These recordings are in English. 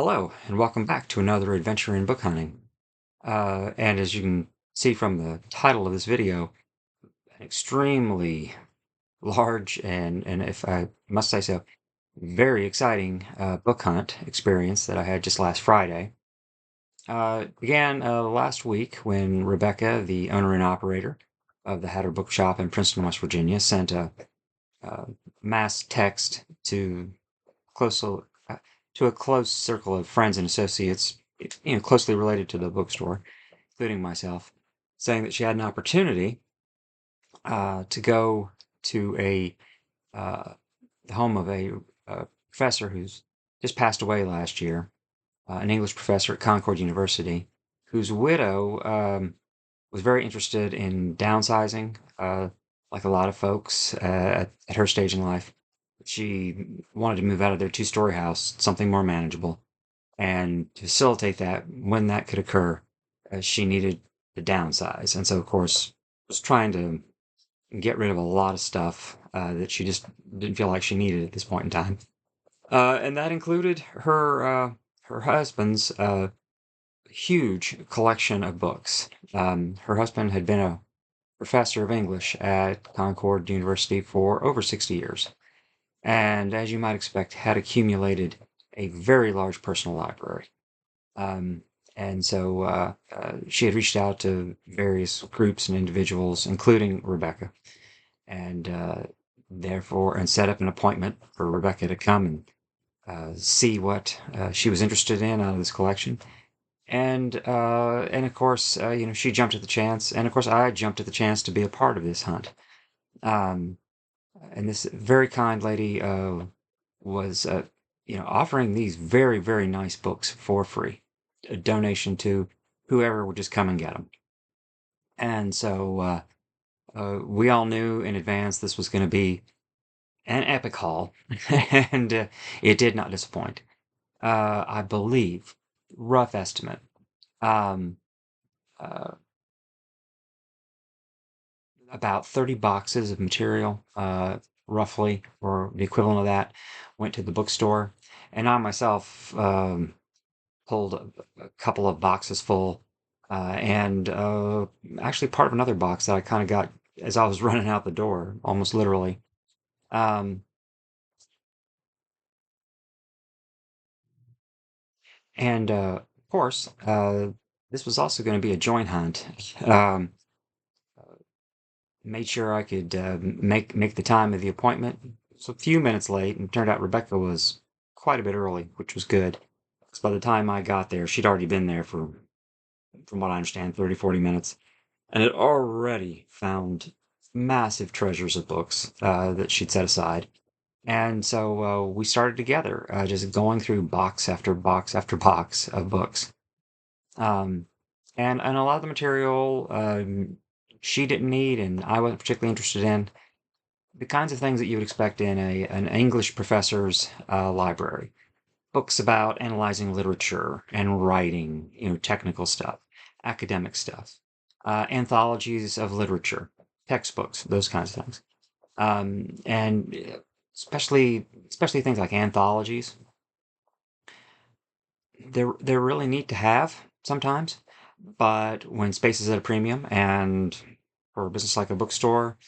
Hello, and welcome back to another adventure in book hunting. And as you can see from the title of this video, an extremely large and if I must say so, very exciting book hunt experience that I had just last Friday. Began last week when Rebecca, the owner and operator of the Hatter Bookshop in Princeton, West Virginia, sent a mass text close uh, to a close circle of friends and associates, closely related to the bookstore, including myself, saying that she had an opportunity to go to uh, the home of a professor who's just passed away last year, an English professor at Concord University, whose widow was very interested in downsizing, like a lot of folks at her stage in life. She wanted to move out of their two-story house, something more manageable. And to facilitate that, when that could occur, she needed to downsize. And so, of course, was trying to get rid of a lot of stuff that she just didn't feel like she needed at this point in time. And that included her husband's huge collection of books. Her husband had been a professor of English at Concord University for over 60 years, and as you might expect, had accumulated a very large personal library. Um, and so she had reached out to various groups and individuals, including Rebecca, and and set up an appointment for Rebecca to come and see what she was interested in out of this collection. And of course, she jumped at the chance, and of course, I jumped at the chance to be a part of this hunt. Um, and this very kind lady was, offering these very, very nice books for free, a donation to whoever would just come and get them. And so we all knew in advance this was going to be an epic haul, and it did not disappoint. I believe, rough estimate, um, uh, about 30 boxes of material, roughly, or the equivalent of that, went to the bookstore. And I myself pulled a couple of boxes full, and actually part of another box that I kind of got as I was running out the door, almost literally. Um, and of course, this was also going to be a joint hunt. Um, Made sure I could make the time of the appointment. So a few minutes late, and it turned out Rebecca was quite a bit early, which was good. Because by the time I got there, she'd already been there for, from what I understand, 30, 40 minutes, and had already found massive treasures of books that she'd set aside. And so we started together, just going through box after box after box of books. Um, and a lot of the material she didn't need, and I wasn't particularly interested in. The kinds of things that you would expect in an English professor's library. Books about analyzing literature and writing, technical stuff, academic stuff, anthologies of literature, textbooks, those kinds of things. And especially things like anthologies, they're really neat to have sometimes, but when space is at a premium, and for a business like a bookstore,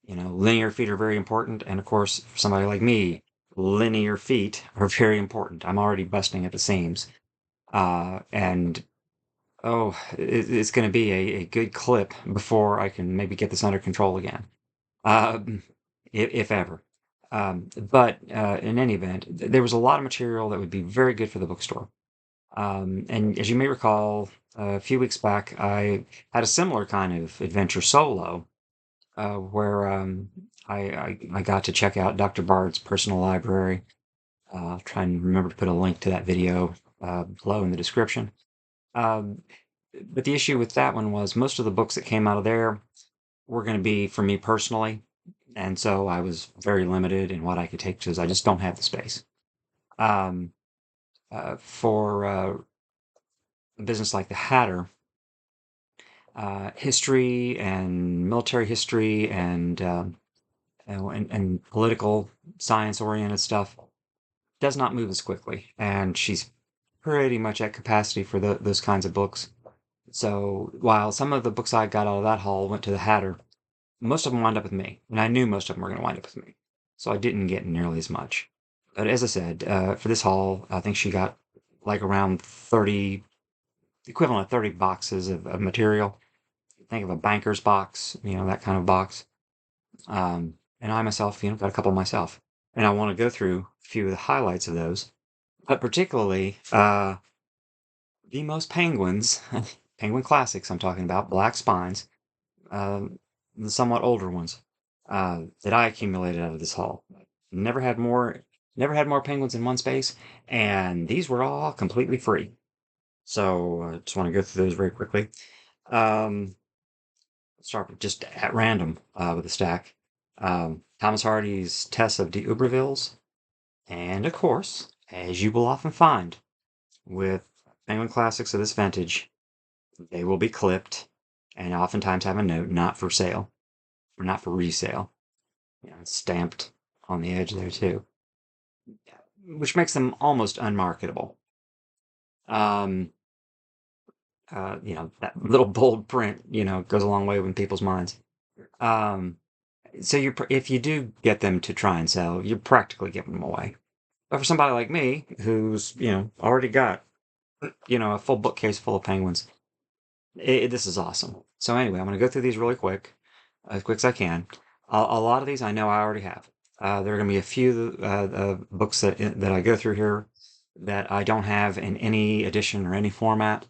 linear feet are very important. And of course, for somebody like me, linear feet are very important. I'm already busting at the seams. And oh, it's going to be a good clip before I can maybe get this under control again, um, if ever. But in any event, there was a lot of material that would be very good for the bookstore. And as you may recall, a few weeks back, I had a similar kind of adventure solo, where I got to check out Dr. Bard's personal library. I'll try and remember to put a link to that video below in the description. Um, but the issue with that one was most of the books that came out of there were going to be for me personally, and so I was very limited in what I could take because I just don't have the space. Um, for a business like the Hatter, history and military history and political science oriented stuff does not move as quickly. And she's pretty much at capacity for those kinds of books. So while some of the books I got out of that haul went to the Hatter, most of them wound up with me, and I knew most of them were going to wind up with me, so I didn't get nearly as much. But as I said, for this haul, I think she got like around 30, the equivalent of 30 boxes of material. Think of a banker's box, that kind of box. And I myself, got a couple myself. And I want to go through a few of the highlights of those, but particularly the most penguins, penguin classics I'm talking about, black spines, the somewhat older ones, that I accumulated out of this haul. Never had more, never had more penguins in one space, and these were all completely free. So I just want to go through those very quickly. Start with just at random with the stack. Thomas Hardy's Tess of d'Urbervilles, and of course, as you will often find with Penguin Classics of this vintage, they will be clipped and oftentimes have a note not for sale or not for resale, stamped on the edge there too, which makes them almost unmarketable. That little bold print, goes a long way in people's minds. So if you do get them to try and sell, you're practically giving them away. But for somebody like me, who's, already got, a full bookcase full of penguins, this is awesome. So anyway, I'm going to go through these really quick as I can. A lot of these I know I already have. There are going to be a few books that I go through here that I don't have in any edition or any format.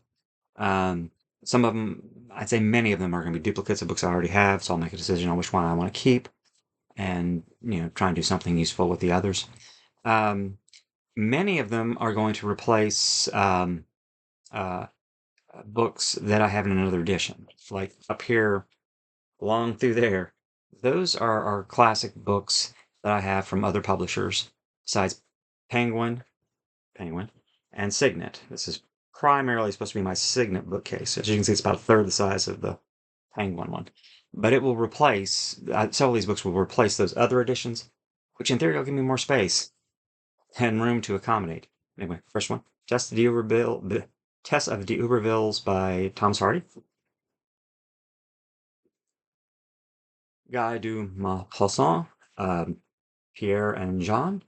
Some of them, I'd say many of them are going to be duplicates of books I already have, so I'll make a decision on which one I want to keep and, try and do something useful with the others. Many of them are going to replace books that I have in another edition. Like up here, along through there, those are classic books that I have from other publishers, besides Penguin, and Signet. This is primarily supposed to be my Signet bookcase. As you can see, it's about a third the size of the Penguin one. But it will replace, several of these books will replace those other editions, which in theory will give me more space and room to accommodate. Anyway, first one, Tess of d'Urbervilles by Thomas Hardy. Guy du Maupassant, Pierre and Jean,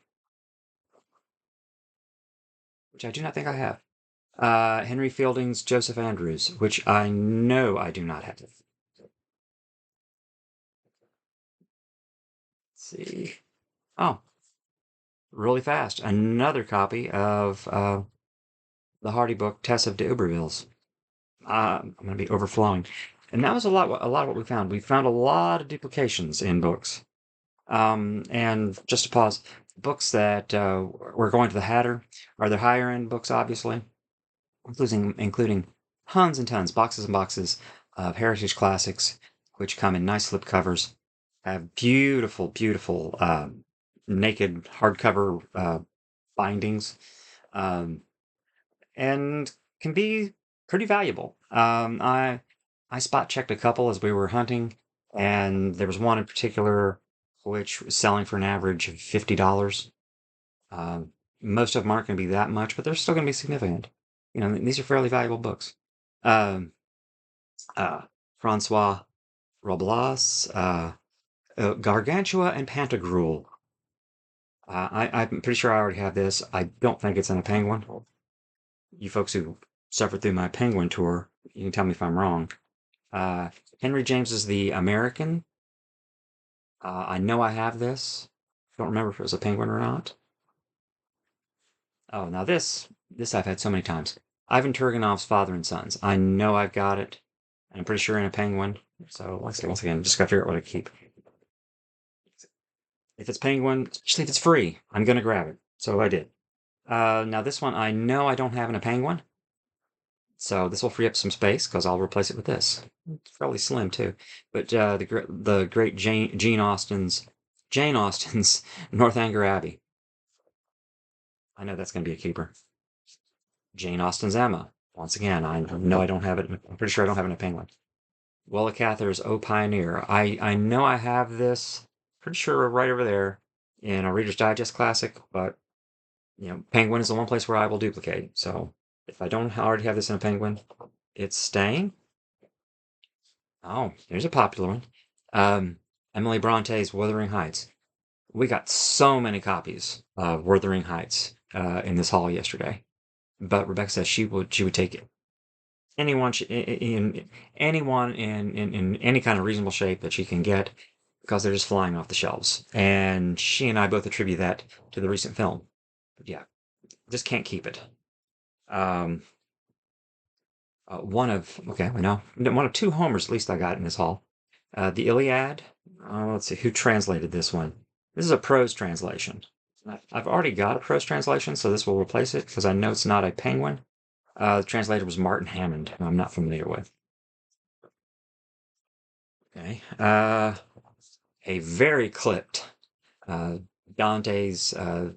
which I do not think I have. Henry Fielding's Joseph Andrews, which I know I do not have. Let's see. Oh, really fast. Another copy of the Hardy book, Tess of d'Urbervilles. I'm going to be overflowing. And that was a lot of what we found. We found a lot of duplications in books. And just to pause, books that were going to the Hatter are the higher end books, obviously, including tons and tons, boxes and boxes of heritage classics, which come in nice slipcovers, have beautiful, beautiful naked hardcover bindings, and can be pretty valuable. I spot checked a couple as we were hunting, and there was one in particular which was selling for an average of $50. Most of them aren't going to be that much, but they're still going to be significant. These are fairly valuable books. Um, Francois Roblas, Gargantua and Pantagruel. I'm pretty sure I already have this. I don't think it's in a Penguin. You folks who suffered through my Penguin tour, you can tell me if I'm wrong. Henry James is the American. I know I have this. I don't remember if it was a Penguin or not. Oh, now this I've had so many times. Ivan Turgenov's Father and Sons. I know I've got it. I'm pretty sure in a Penguin. So once again, just gotta figure out what to keep. If it's Penguin, especially if it's free, I'm gonna grab it. So I did. Now this one I know I don't have in a Penguin. So this will free up some space because I'll replace it with this. It's fairly slim too. But the great Jane Austen's Northanger Abbey. I know that's going to be a keeper. Jane Austen's Emma. Once again, I know I don't have it. I'm pretty sure I don't have it in a Penguin. Willa Cather's O Pioneer. I know I have this. Pretty sure right over there in a Reader's Digest classic, but Penguin is the one place where I will duplicate. So if I don't already have this in a Penguin, it's staying. Oh, there's a popular one. Emily Bronte's Wuthering Heights. We got so many copies of Wuthering Heights in this haul yesterday, but Rebecca says she would take it. Anyone in any kind of reasonable shape that she can get, because they're just flying off the shelves. And she and I both attribute that to the recent film. But yeah, just can't keep it. One of two Homers at least I got in this haul. The Iliad. Let's see who translated this one. This is a prose translation. I've already got a prose translation, so this will replace it because I know it's not a Penguin. The translator was Martin Hammond, who I'm not familiar with. Okay. A very clipped Dante's The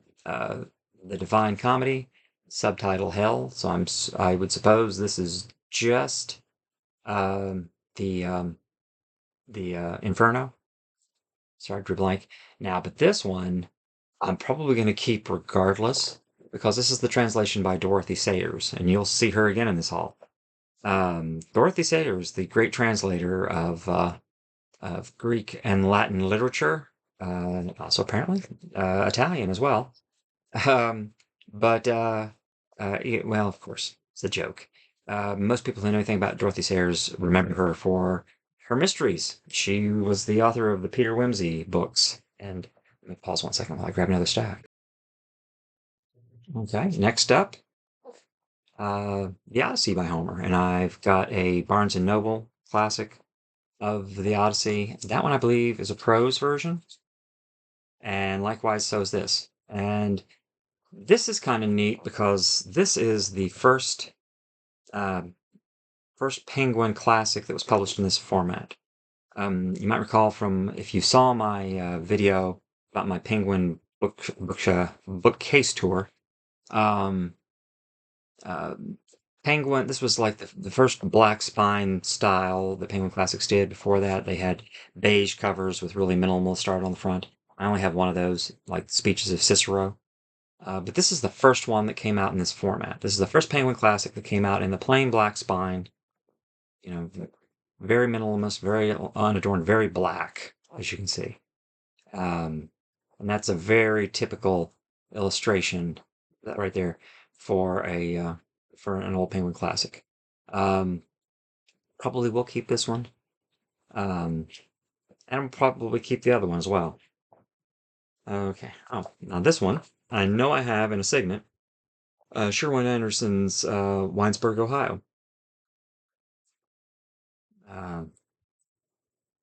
Divine Comedy, subtitle Hell. So I would suppose this is just the Inferno. Sorry, drew blank. Now, but this one I'm probably going to keep regardless because this is the translation by Dorothy Sayers, and you'll see her again in this haul. Dorothy Sayers, the great translator of Greek and Latin literature, also apparently Italian as well. But well, of course, it's a joke. Most people who know anything about Dorothy Sayers remember her for her mysteries. She was the author of the Peter Wimsey books. And let me pause 1 second while I grab another stack. Okay, next up, The Odyssey by Homer, and I've got a Barnes and Noble classic of The Odyssey. That one, I believe, is a prose version, and likewise, so is this. And this is kind of neat because this is the first Penguin classic that was published in this format. You might recall from if you saw my video about my Penguin bookcase tour. Penguin, this was like the first black spine style that Penguin Classics did. Before that, they had beige covers with really minimalist art on the front. I only have one of those, like Speeches of Cicero. But this is the first one that came out in this format. This is the first Penguin Classic that came out in the plain black spine. Very minimalist, very unadorned, very black, as you can see. And that's a very typical illustration right there for an old Penguin Classic. Probably will keep this one. And I'll probably keep the other one as well. Okay. Oh, now this one, I know I have in a segment, Sherwin Anderson's Winesburg, Ohio.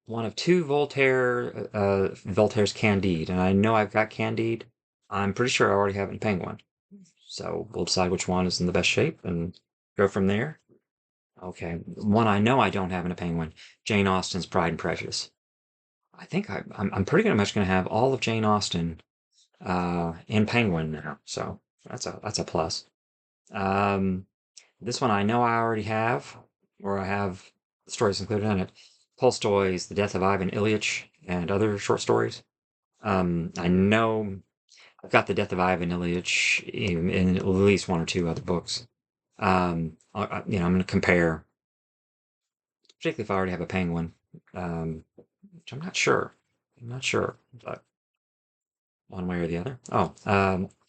One of two Voltaire's Candide, and I know I've got Candide. I'm pretty sure I already have it in Penguin. So we'll decide which one is in the best shape and go from there. Okay, one I know I don't have in a Penguin, Jane Austen's Pride and Prejudice. I think I'm pretty much going to have all of Jane Austen in Penguin now, so that's a plus. This one I know I already have, or I have the stories included in it. Tolstoy's The Death of Ivan Ilyich and other short stories. I know I've got The Death of Ivan Ilyich in at least one or two other books. I'm going to compare, particularly if I already have a Penguin, which I'm not sure. But one way or the other. Oh,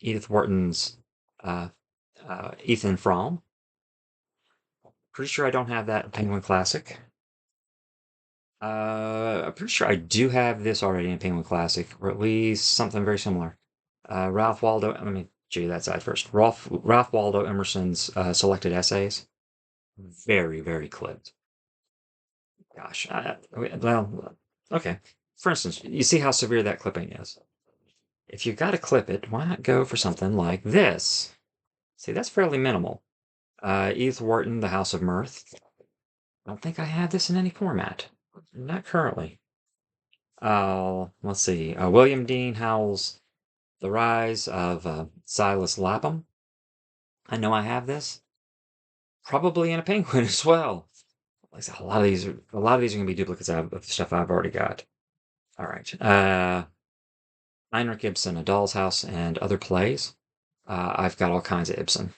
Edith Wharton's Ethan Frome. Pretty sure I don't have that Penguin Classic. I'm pretty sure I do have this already in Penguin Classic, or at least something very similar. Ralph Waldo, let me do that side first. Ralph Waldo Emerson's Selected Essays. Very, very clipped. Gosh, well, okay. For instance, you see how severe that clipping is. If you've got to clip it, why not go for something like this? See, that's fairly minimal. Edith Wharton, The House of Mirth. I don't think I have this in any format. Not currently. Let's see. William Dean Howells' The Rise of Silas Lapham. I know I have this. Probably in a Penguin as well. Like a lot of these are going to be duplicates of stuff I've already got. All right. Heinrich Ibsen, A Doll's House and Other Plays. I've got all kinds of Ibsen.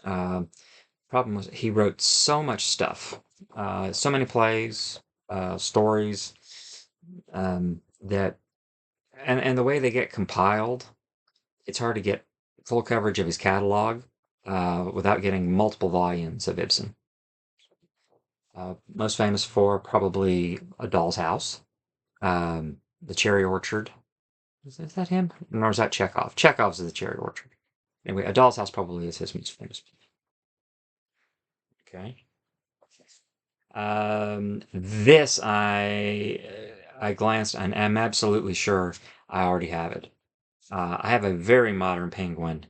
Problem was he wrote so much stuff, so many plays, stories, that and the way they get compiled, it's hard to get full coverage of his catalog without getting multiple volumes of Ibsen. Most famous for probably A Doll's House, The Cherry Orchard. Is that him? Or is that Chekhov? Chekhov's is The Cherry Orchard. Anyway, A Doll's House probably is his most famous. Okay. This I glanced and am absolutely sure I already have it. I have a very modern penguin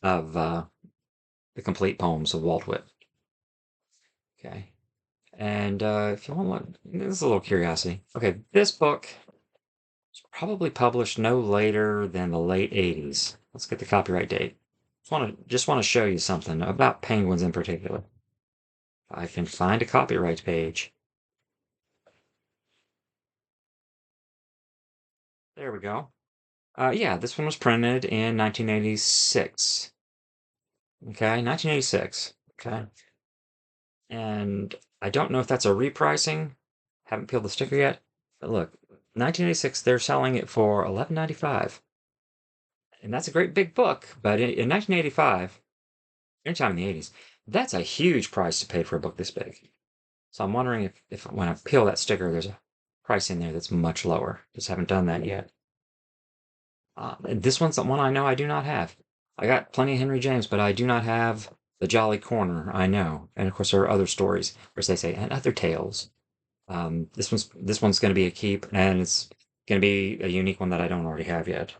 of the complete poems of Walt Whitman. Okay. And if you want, this is a little curiosity. Okay, this book was probably published no later than the late 80s. Let's get the copyright date. Just want to show you something about penguins in particular. I can find a copyright page. There we go. Yeah, this one was printed in 1986. Okay, 1986. Okay. And I don't know if that's a repricing. Haven't peeled the sticker yet. But look, 1986, they're selling it for $11.95. And that's a great big book. But in 1985, anytime in the 80s, that's a huge price to pay for a book this big. So I'm wondering if when I peel that sticker, there's a price in there that's much lower. Just haven't done that yet. This one's the one I know I do not have. I got plenty of Henry James, but I do not have The Jolly Corner, I know. And of course, there are other stories, or as they say, and other tales. This one's going to be a keep, and it's going to be a unique one that I don't already have yet.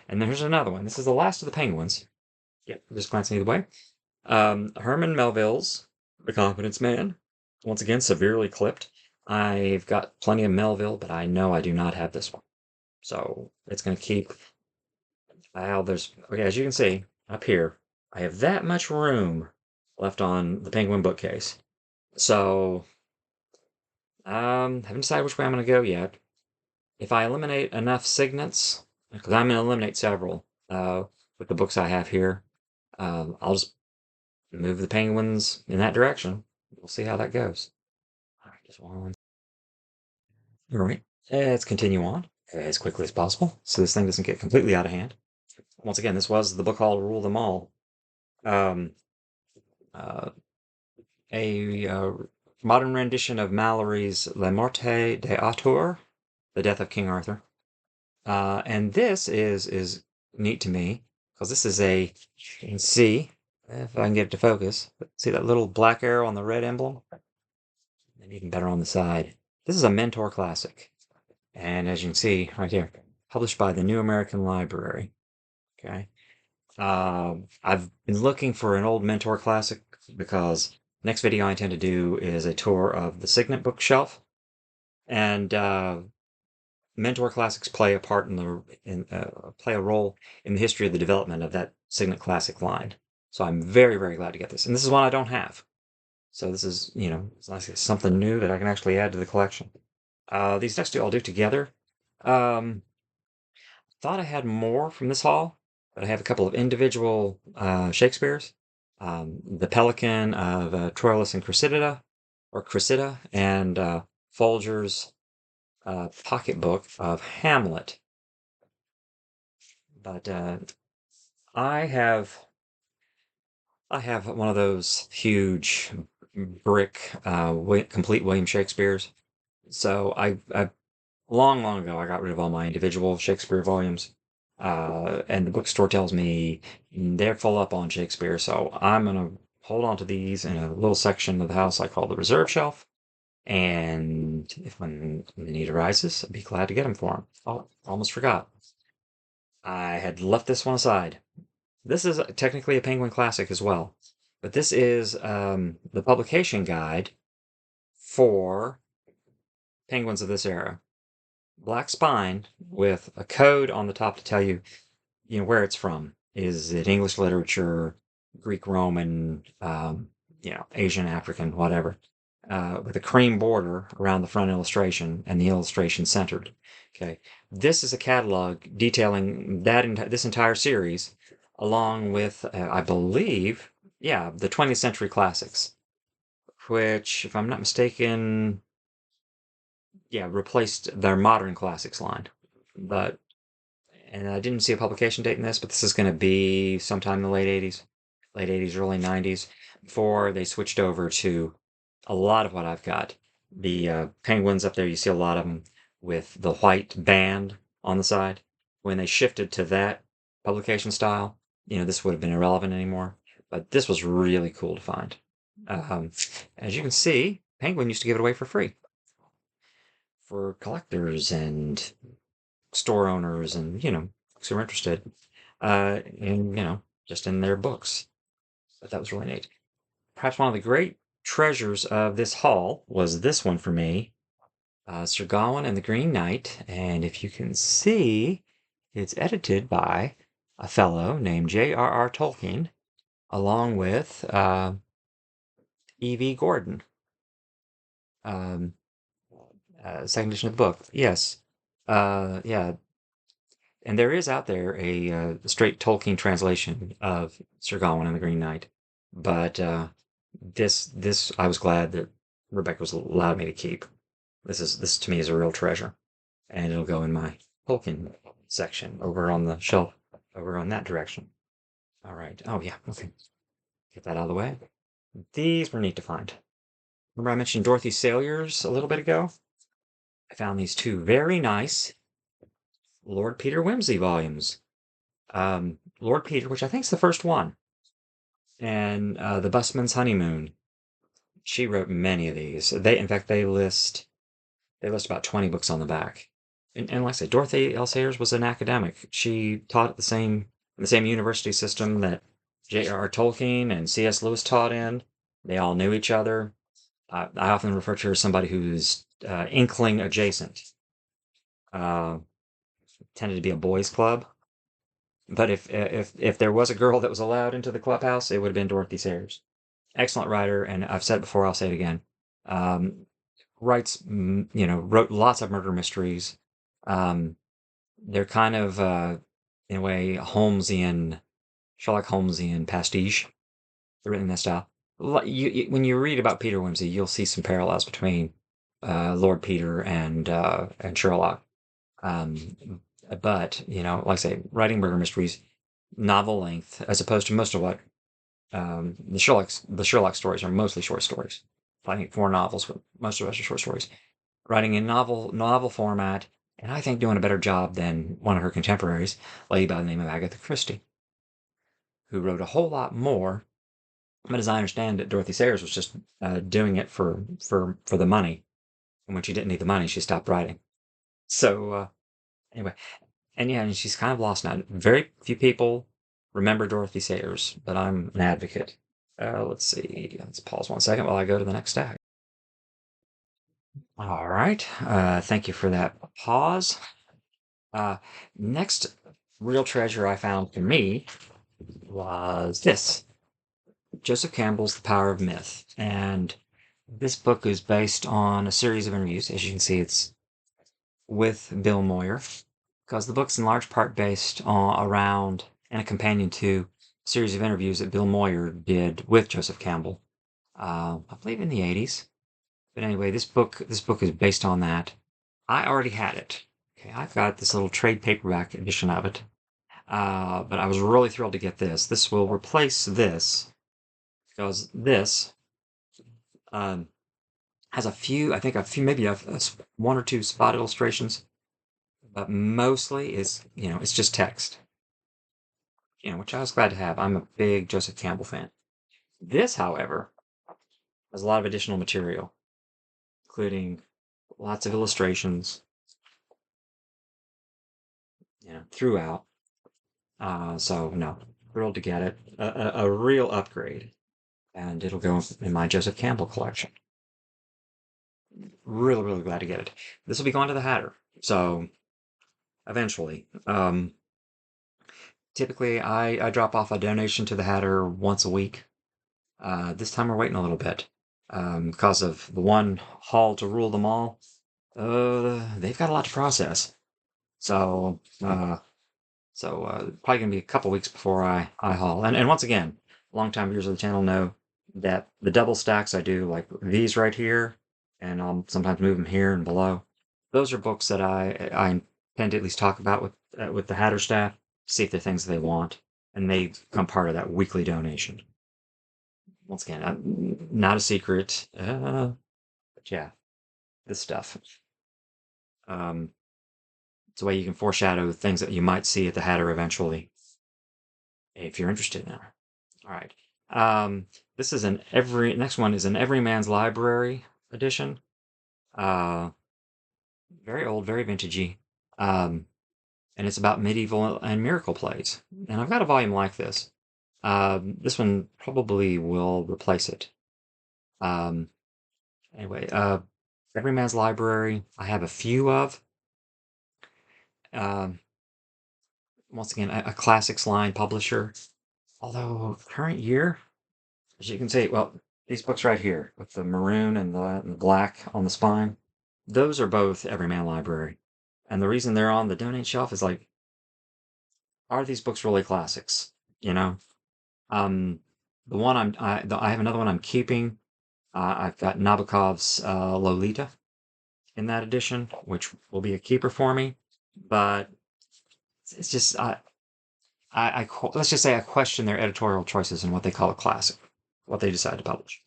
And there's another one. This is the last of the Penguins. Yep, just glancing either way. Herman Melville's The Confidence Man. Once again, severely clipped. I've got plenty of Melville, but I know I do not have this one. So it's going to keep. Okay, as you can see up here, I have that much room left on the Penguin bookcase. So, haven't decided which way I'm going to go yet. If I eliminate enough signets, because I'm going to eliminate several with the books I have here, I'll just move the Penguins in that direction. We'll see how that goes. All right, just one. All right, let's continue on as quickly as possible so this thing doesn't get completely out of hand. Once again, this was the book hall rule them all. Um, a modern rendition of Mallory's La Morte d'Arthur, The Death of King Arthur. And this is neat to me because this is you can see, if I can get it to focus, see that little black arrow on the red emblem? And even better on the side. This is a Mentor classic. And as you can see right here, published by the New American Library. Okay. I've been looking for an old Mentor classic because next video I intend to do is a tour of the Signet bookshelf, and Mentor classics play a part play a role in the history of the development of that Signet classic line. So I'm very, very glad to get this, and this is one I don't have. So this is, it's nice to get something new that I can actually add to the collection. These next two I'll do together. Thought I had more from this haul, but I have a couple of individual Shakespeare's. The Pelican of Troilus and Cressida, and Folger's pocketbook of Hamlet. But I have one of those huge brick complete William Shakespeare's. So I long ago I got rid of all my individual Shakespeare volumes. And the bookstore tells me they're full up on Shakespeare, so I'm gonna hold on to these in a little section of the house I call the reserve shelf. And if when the need arises, I'd be glad to get them for them. Oh, almost forgot. I had left this one aside. This is technically a Penguin classic as well, but this is the publication guide for penguins of this era. Black spine with a code on the top to tell you, where it's from. Is it English literature, Greek, Roman, Asian, African, whatever, with a cream border around the front illustration and the illustration centered. Okay, this is a catalog detailing this entire series along with, I believe, yeah, the 20th Century Classics, which, if I'm not mistaken, yeah, replaced their modern classics line. But, and I didn't see a publication date in this, but this is going to be sometime in the late 80s, early 90s, before they switched over to a lot of what I've got. The penguins up there, you see a lot of them with the white band on the side. When they shifted to that publication style, this would have been irrelevant anymore. But this was really cool to find. Um, as you can see, Penguin used to give it away for free for collectors and store owners and, folks who are interested just in their books. But that was really neat. Perhaps one of the great treasures of this haul was this one for me, Sir Gawain and the Green Knight. And if you can see, it's edited by a fellow named J.R.R. Tolkien, along with E.V. Gordon. Second edition of the book. Yes. Yeah. And there is out there a straight Tolkien translation of Sir Gawain and the Green Knight. But this I was glad that Rebecca was allowed me to keep. This to me is a real treasure, and it'll go in my Tolkien section over on the shelf over on that direction. All right. Oh yeah. Okay. Get that out of the way. These were neat to find. Remember I mentioned Dorothy Sayers a little bit ago? I found these two very nice Lord Peter Wimsey volumes. Lord Peter, which I think is the first one, and The Busman's Honeymoon. She wrote many of these. In fact, they list about 20 books on the back. And like I said, Dorothy L. Sayers was an academic. She taught at the same university system that J.R.R. Tolkien and C.S. Lewis taught in. They all knew each other. I often refer to her as somebody who's inkling adjacent. Tended to be a boys' club. But if there was a girl that was allowed into the clubhouse, it would have been Dorothy Sayers. Excellent writer, and I've said it before, I'll say it again. Wrote lots of murder mysteries. They're kind of, in a way, Sherlock Holmesian pastiche. They're written in that style. When you read about Peter Wimsey, you'll see some parallels between Lord Peter and Sherlock. But like I say, writing murder mysteries, novel length, as opposed to most of what the Sherlock stories are mostly short stories. I think 4 novels, but most of us are short stories. Writing in novel format, and I think doing a better job than one of her contemporaries, a lady by the name of Agatha Christie, who wrote a whole lot more. But as I understand it, Dorothy Sayers was just doing it for the money, and when she didn't need the money, she stopped writing. So anyway, and she's kind of lost now. Very few people remember Dorothy Sayers, but I'm an advocate. Let's see. Let's pause 1 second while I go to the next stack. All right. Thank you for that pause. Next real treasure I found for me was this. Joseph Campbell's The Power of Myth. And this book is based on a series of interviews. As you can see, it's with Bill Moyer, because the book's in large part based around and a companion to a series of interviews that Bill Moyer did with Joseph Campbell, I believe in the 80s. But anyway, this book is based on that. I already had it. Okay, I've got this little trade paperback edition of it. But I was really thrilled to get this. This will replace this, because this has maybe 1 or 2 spot illustrations, but mostly it's just text. Which I was glad to have. I'm a big Joseph Campbell fan. This, however, has a lot of additional material, including lots of illustrations, throughout. So no, thrilled to get it. A real upgrade, and it'll go in my Joseph Campbell collection. Really, really glad to get it. This will be going to the Hatter, so eventually. Typically, I drop off a donation to the Hatter once a week. This time we're waiting a little bit because of the one haul to rule them all. They've got a lot to process. So So probably gonna be a couple weeks before I haul. And once again, longtime viewers of the channel know that the double stacks I do, like these right here, and I'll sometimes move them here and below. Those are books that I intend to at least talk about with the Hatter staff, see if they're things they want, and they become part of that weekly donation. Once again, not a secret, but yeah, this stuff. It's a way you can foreshadow things that you might see at the Hatter eventually, if you're interested in it. All right. This is next one is an Everyman's Library edition. Very old, very vintagey. And it's about medieval and miracle plays. And I've got a volume like this. This one probably will replace it. Anyway, Everyman's Library, I have a few of. Once again, a classics line publisher. Although current year, as you can see, well, these books right here with the maroon and the black on the spine, those are both Everyman Library. And the reason they're on the donate shelf is like, are these books really classics? You know, the one I have another one I'm keeping. I've got Nabokov's Lolita in that edition, which will be a keeper for me. But it's just let's just say I question their editorial choices and what they call a classic, what they decide to publish.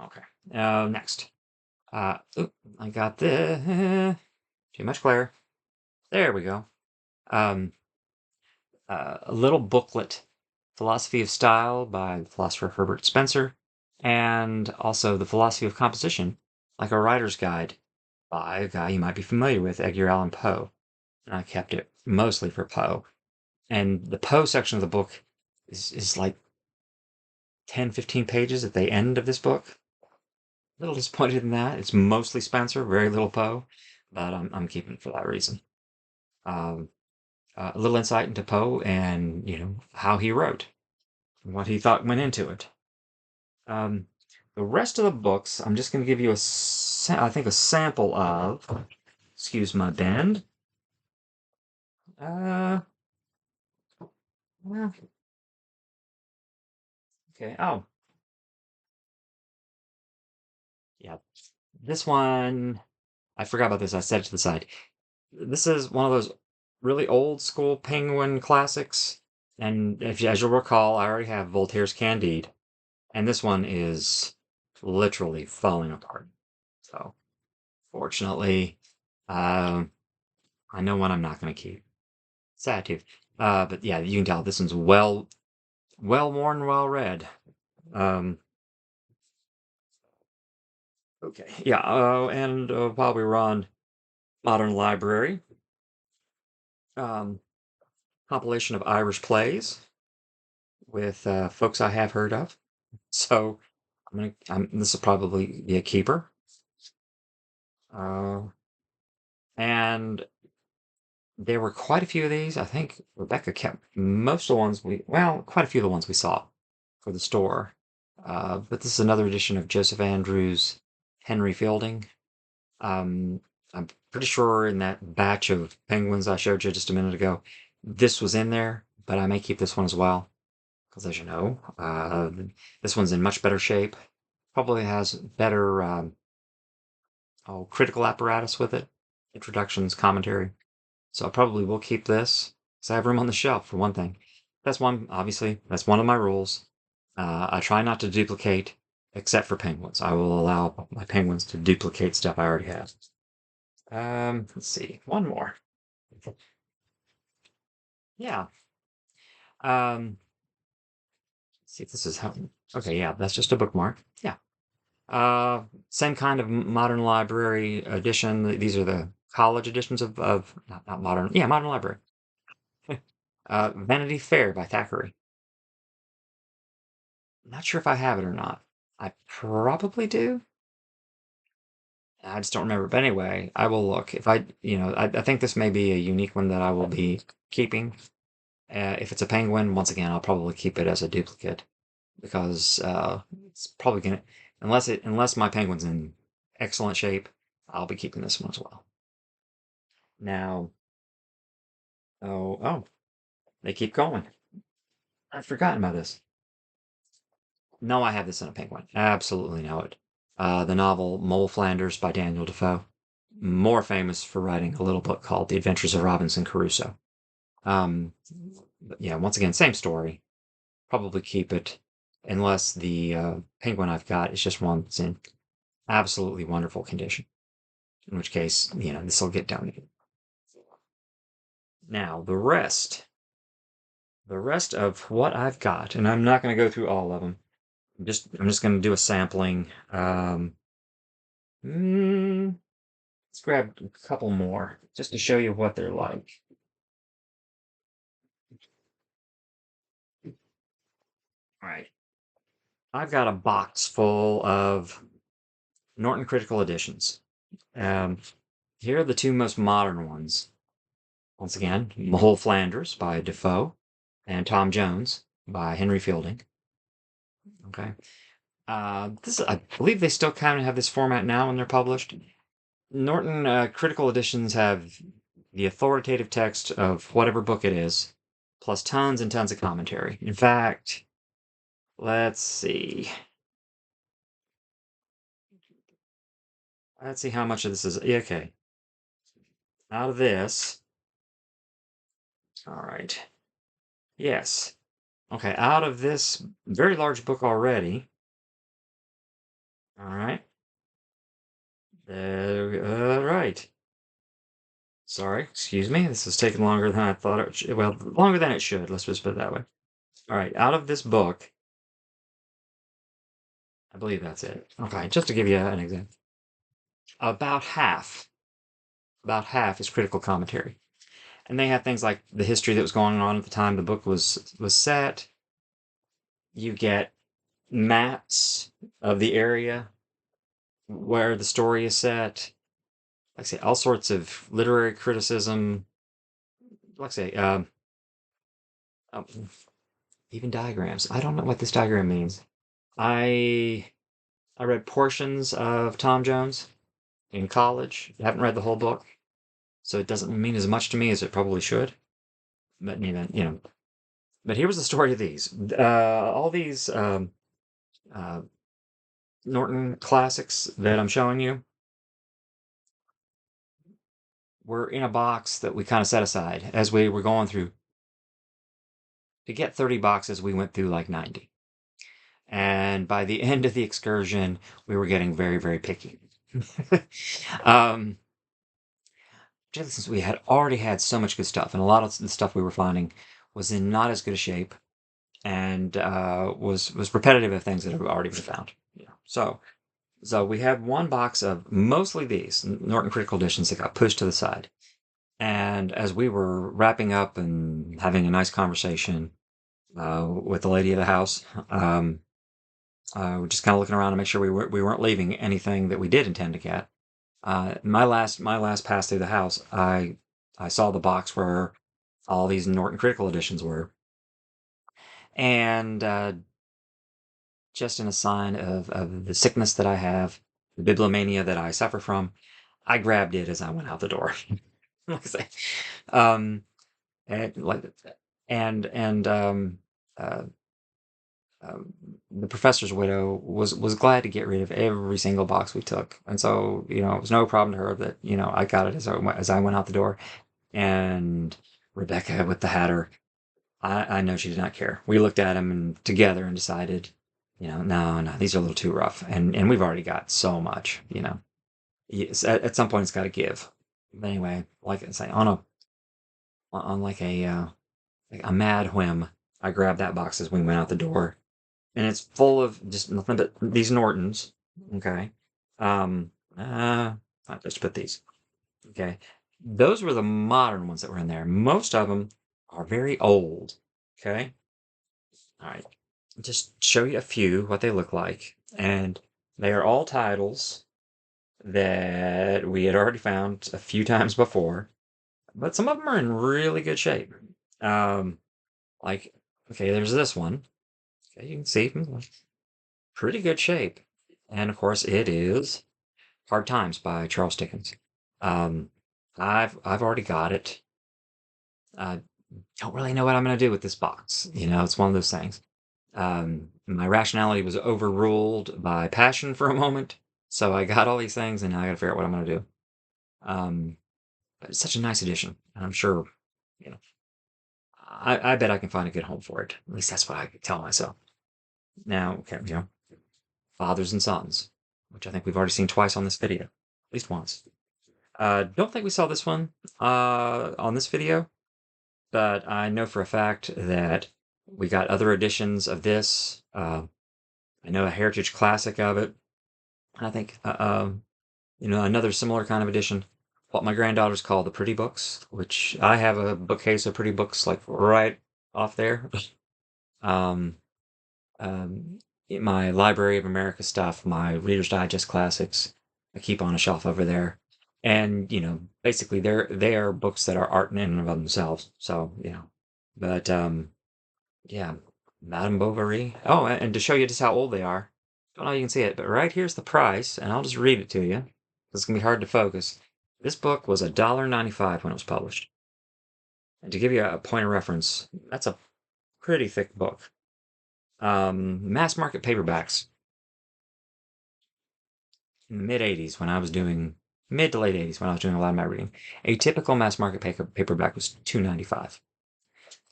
Okay. Next. I got this. Too much glare. There we go. A little booklet, Philosophy of Style by the philosopher Herbert Spencer, and also The Philosophy of Composition, like a writer's guide by a guy you might be familiar with, Edgar Allan Poe. And I kept it mostly for Poe. And the Poe section of the book is like 10, 15 pages at the end of this book. A little disappointed in that. It's mostly Spencer, very little Poe, but I'm keeping it for that reason. A little insight into Poe and how he wrote, what he thought went into it. The rest of the books, I'm just going to give you I think a sample of. Excuse my bend. Well, okay. Oh, yeah. This one, I forgot about this. I set it to the side. This is one of those really old school Penguin classics. And as you'll recall, I already have Voltaire's Candide. And this one is literally falling apart. So, fortunately, I know one I'm not going to keep. Sad too. But yeah, you can tell this one's well worn, well read. Okay, yeah. And while we were on Modern Library, compilation of Irish plays with folks I have heard of. So this will probably be a keeper. And there were quite a few of these. I think Rebecca kept most of the ones quite a few of the ones we saw for the store. But this is another edition of Joseph Andrews' Henry Fielding. I'm pretty sure in that batch of penguins I showed you just a minute ago, this was in there, but I may keep this one as well. Because as you know, this one's in much better shape. Probably has better critical apparatus with it. Introductions, commentary. So I probably will keep this because I have room on the shelf for one thing. That's one of my rules. I try not to duplicate except for penguins. I will allow my penguins to duplicate stuff I already have. Let's see, one more. Yeah. Let's see if this is how. Okay, yeah, that's just a bookmark. Yeah. Same kind of modern library edition. These are the college editions of not modern. Yeah, modern library. Vanity Fair by Thackeray. Not sure if I have it or not. I probably do. I just don't remember. But anyway, I will look. If I think this may be a unique one that I will be keeping. If it's a penguin, once again, I'll probably keep it as a duplicate because it's probably gonna, unless my penguin's in excellent shape, I'll be keeping this one as well. Now, oh, They keep going. I've forgotten about this. No, I have this in a pink one. Absolutely know it. The novel Mole Flanders by Daniel Defoe. More famous for writing a little book called The Adventures of Robinson Crusoe. But yeah, once again, same story. Probably keep it, unless the penguin I've got is just one that's in absolutely wonderful condition. In which case, this will get donated. Now, the rest of what I've got, and I'm not going to go through all of them. I'm just going to do a sampling. Let's grab a couple more just to show you what they're like. All right. I've got a box full of Norton Critical Editions. Here are the two most modern ones. Once again, Mole Flanders by Defoe and Tom Jones by Henry Fielding. Okay. I believe they still kind of have this format now when they're published. Norton Critical Editions have the authoritative text of whatever book it is, plus tons and tons of commentary. In fact, let's see. Let's see how much of this is. Okay. Out of this. All right. Yes. Okay, out of this very large book already. All right. Right. Sorry, excuse me. This is taking longer than I thought it should. Well, longer than it should. Let's just put it that way. All right, out of this book, I believe that's it. Okay, just to give you an example. About half is critical commentary. And they have things like the history that was going on at the time the book was set. You get maps of the area where the story is set. Like I say, all sorts of literary criticism. Like I say, even diagrams. I don't know what this diagram means. I read portions of Tom Jones in college. I haven't read the whole book, so it doesn't mean as much to me as it probably should. But even. But here was the story of these. All these Norton classics that I'm showing you were in a box that we kind of set aside as we were going through. To get 30 boxes, we went through like 90. And by the end of the excursion, we were getting very, very picky. Particularly since we had already had so much good stuff, and a lot of the stuff we were finding was in not as good a shape, and was repetitive of things that have already been found. So we had one box of mostly these Norton Critical Editions that got pushed to the side. And as we were wrapping up and having a nice conversation with the lady of the house, we're just kind of looking around to make sure we weren't leaving anything that we did intend to get. My last pass through the house, I saw the box where all these Norton Critical Editions were, and just in a sign of the sickness that I have, the bibliomania that I suffer from, I grabbed it as I went out the door. Like I say, and like, and the professor's widow was glad to get rid of every single box we took, and so it was no problem to her that I got it as I went out the door. And Rebecca with the Hatter, I know she did not care. We looked at them and together and decided, no, these are a little too rough, and we've already got so much. At some point it's got to give. But anyway, like I say, on like a mad whim, I grabbed that box as we went out the door, and it's full of just nothing but these Nortons. Okay, I'll just put these. Okay, those were the modern ones that were in there. Most of them are very old. Okay, all right, just show you a few what they look like, and they are all titles that we had already found a few times before, but some of them are in really good shape. Like, okay, there's this one. Okay, you can see pretty good shape. And of course, it is Hard Times by Charles Dickens. I've already got it. don't really know what I'm going to do with this box. It's one of those things. My rationality was overruled by passion for a moment. So I got all these things, and now I got to figure out what I'm going to do. But it's such a nice edition, and I'm sure, you know, I bet I can find a good home for it. At least that's what I tell myself. Now, okay, fathers and sons, which I think we've already seen twice on this video, at least once. Don't think we saw this one on this video, but I know for a fact that we got other editions of this. I know a heritage classic of it. I think another similar kind of edition. What my granddaughters call the pretty books, which I have a bookcase of pretty books like right off there. um, my Library of America stuff, my Reader's Digest classics, I keep on a shelf over there. And basically they are books that are art in and of themselves. So but yeah, Madame Bovary. Oh, and to show you just how old they are, don't know if you can see it, but right here's the price, and I'll just read it to you. It's gonna be hard to focus. This book was $1.95 when it was published. And to give you a point of reference, that's a pretty thick book. Mass market paperbacks in the mid 80s when I was doing mid to late 80s when I was doing a lot of my reading. A typical mass market paperback was $2.95.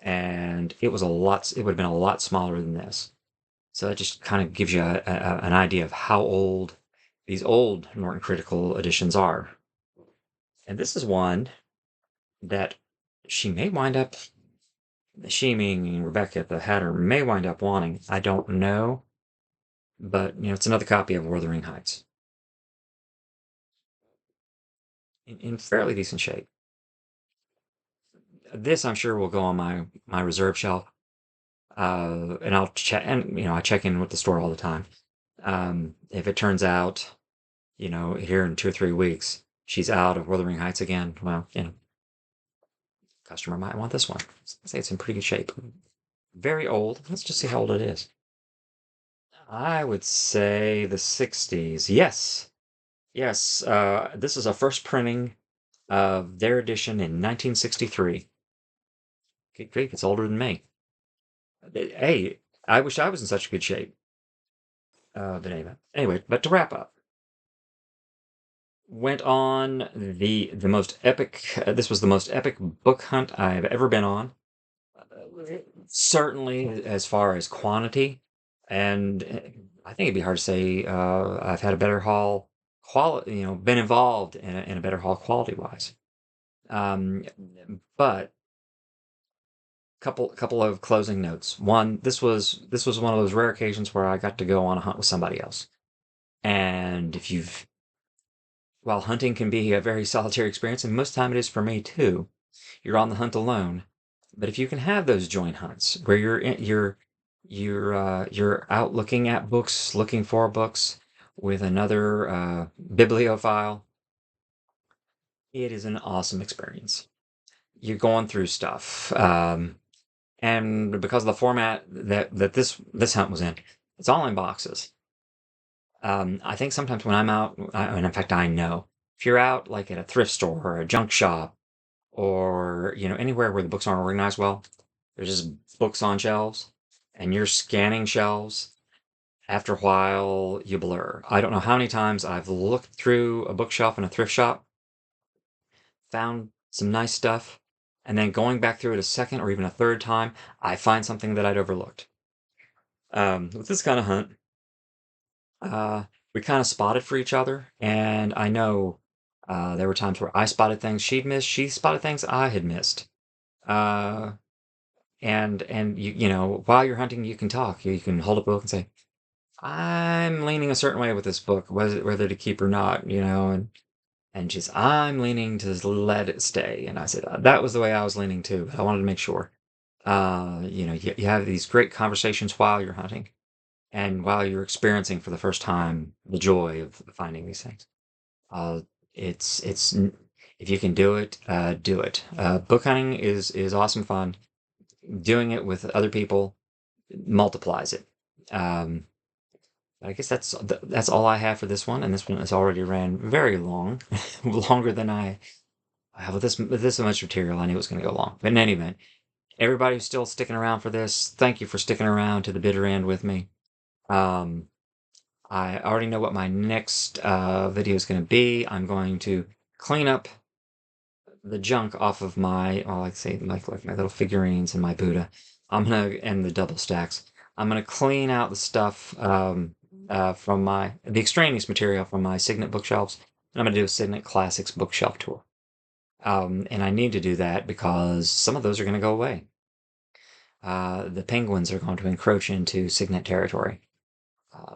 And it was it would have been a lot smaller than this. So that just kind of gives you an idea of how old these old Norton Critical editions are. And this is one that she may wind up, she meaning Rebecca the Hatter, may wind up wanting. I don't know. But, it's another copy of Wuthering Heights. In fairly decent shape. This, I'm sure, will go on my reserve shelf. And I'll check, and, I check in with the store all the time. If it turns out, here in 2 or 3 weeks, she's out of Wuthering Heights again, well, customer might want this one. I'd say it's in pretty good shape. Very old. Let's just see how old it is. I would say the 60s. Yes. Yes. This is a first printing of their edition in 1963. Good grief, it's older than me. Hey, I wish I was in such good shape. But anyway, but to wrap up, went on the most epic. This was the most epic book hunt I've ever been on. Certainly, as far as quantity, and I think it'd be hard to say I've had a better haul quality. Been involved in a better haul quality wise. But couple of closing notes. One, this was one of those rare occasions where I got to go on a hunt with somebody else. And while hunting can be a very solitary experience, and most of the time it is for me too, you're on the hunt alone. But if you can have those joint hunts where you're out looking at books, looking for books with another bibliophile, it is an awesome experience. You're going through stuff. And because of the format that this hunt was in, it's all in boxes. I think sometimes when I'm out, and in fact I know, if you're out like at a thrift store or a junk shop or anywhere where the books aren't organized well, there's just books on shelves, and you're scanning shelves. After a while, you blur. I don't know how many times I've looked through a bookshelf in a thrift shop, found some nice stuff, and then going back through it a second or even a third time, I find something that I'd overlooked. With this kind of hunt, we kind of spotted for each other, and I know there were times where I spotted things she'd missed, she spotted things I had missed. And while you're hunting, you can talk. You can hold up a book and say, "I'm leaning a certain way with this book, whether to keep or not," and she's, "I'm leaning to let it stay," and I said that was the way I was leaning too. But I wanted to make sure. You have these great conversations while you're hunting, and while you're experiencing for the first time the joy of finding these things. It's if you can do it, do it. Book hunting is awesome fun. Doing it with other people multiplies it. I guess that's all I have for this one, and this one has already ran very long, longer than I have with this much material. I knew it was going to go long, but in any event, Everybody who's still sticking around for this, thank you for sticking around to the bitter end with me. I already know what my next video is going to be. I'm going to clean up the junk off of my, well, like say, like my little figurines and my Buddha. And the double stacks. I'm gonna clean out the stuff from the extraneous material from my Signet bookshelves, and I'm gonna do a Signet Classics bookshelf tour. And I need to do that because some of those are gonna go away. The penguins are going to encroach into Signet territory.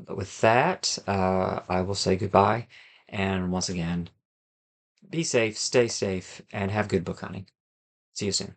But with that, I will say goodbye, and once again, be safe, stay safe, and have good book hunting. See you soon.